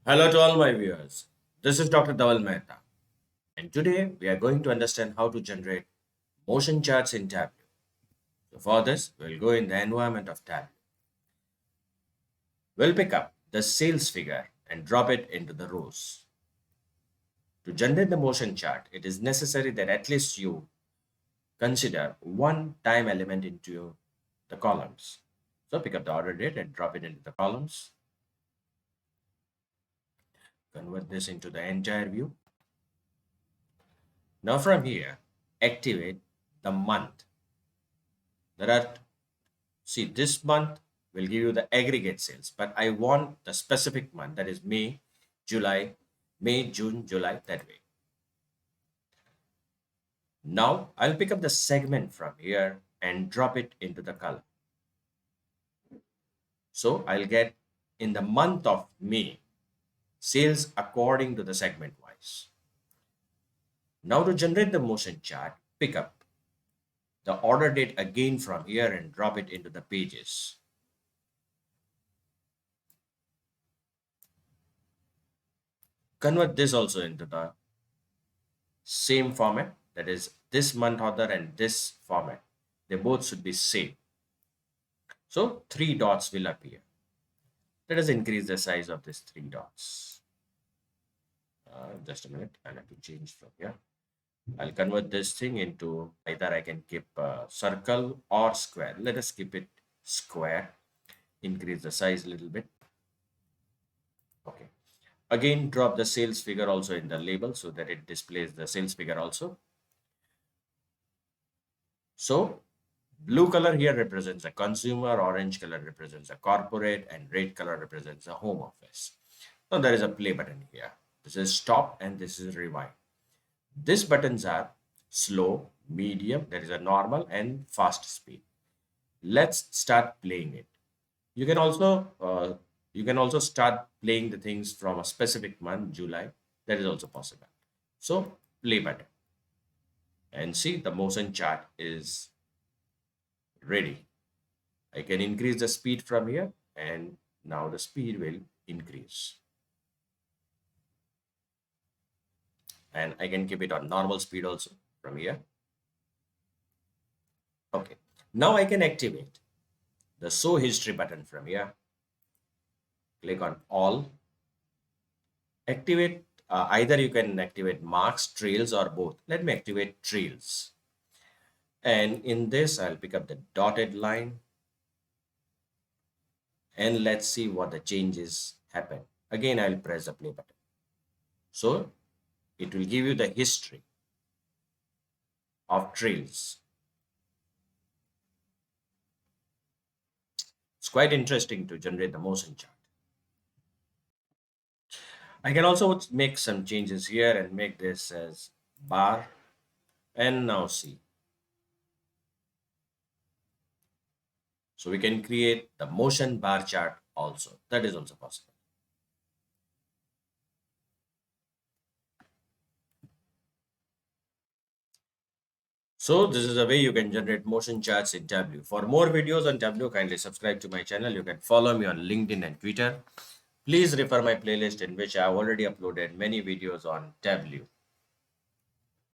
Hello to all my viewers. This is Dr. Dhaval Maheta, and today we are going to understand how to generate motion charts in Tableau. So for this, we'll go in the environment of Tableau. We'll pick up the sales figure and drop it into the rows. To generate the motion chart, it is necessary that at least you consider one time element into the columns. So pick up the order date and drop it into the columns. Convert this into the entire view. Now from here, activate the month. See, this month will give you the aggregate sales, but I want the specific month, that is May, June, July, that way. Now I'll pick up the segment from here and drop it into the column. So I'll get in the month of May, sales according to the segment wise. Now to generate the motion chart, pick up the order date again from here and drop it into the pages. Convert this also into the same format, that is this month order and this format. They both should be same. So 3 dots will appear. Let us increase the size of these 3 dots. Just a minute, I'll have to change from here. I'll convert this thing into either I can keep circle or square. Let us keep it square. Increase the size a little bit. Okay. Again, drop the sales figure also in the label so that it displays the sales figure also. So blue color here represents a consumer, orange color represents a corporate, and red color represents a home office. Now there is a play button here. This is stop and this is rewind. These buttons are slow, medium, there is a normal and fast speed. Let's start playing it. You can also start playing the things from a specific month, July. That is also possible. So play button. And see, the motion chart is ready. I can increase the speed from here, and now the speed will increase. And I can keep it on normal speed also from here. Okay, now I can activate the show history button from here. Click on all. Activate, either you can activate marks, trails, or both. Let me activate trails. And in this, I'll pick up the dotted line. And let's see what the changes happen. Again, I'll press the play button. So it will give you the history of trails. It's quite interesting to generate the motion chart. I can also make some changes here and make this as bar. And now see. So we can create the motion bar chart also. That is also possible. So this is the way you can generate motion charts in Tableau. For more videos on Tableau, kindly subscribe to my channel. You can follow me on LinkedIn and Twitter. Please refer my playlist in which I have already uploaded many videos on Tableau.